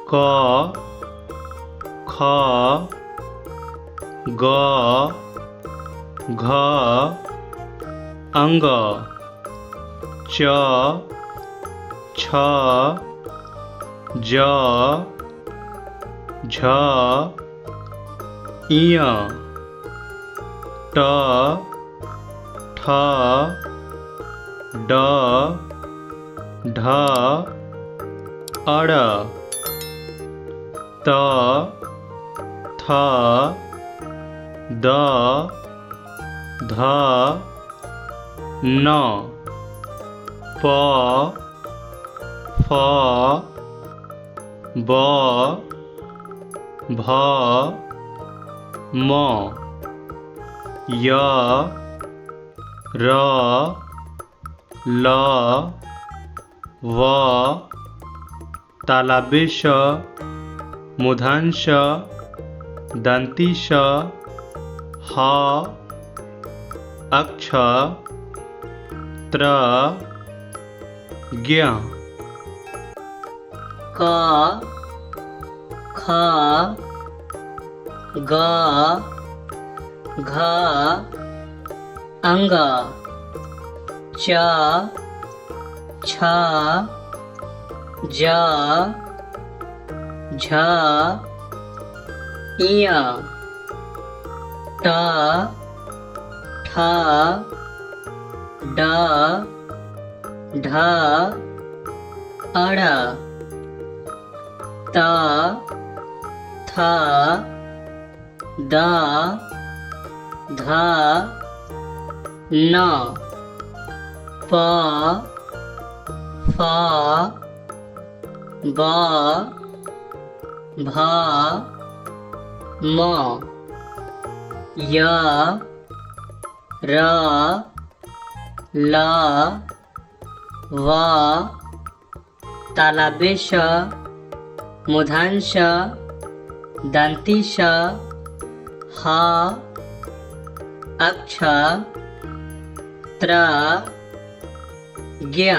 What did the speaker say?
क ख ग घ अंग च छ ज झ इय ट ठ ड ढ अड़ त थ द ध न प फ ब भ म य र ल व तालव्य श मूर्धन्य ष दन्ती श ह अक्ष त्र ज्ञ क ख ग घ अंग च छ ज झ इय ट ठ ड ढ अड़ त थ द ध न प फ ब भ म य र ल व तालव्य श मूर्धन्य ष दन्ती श ह अक्ष त्र ज्ञ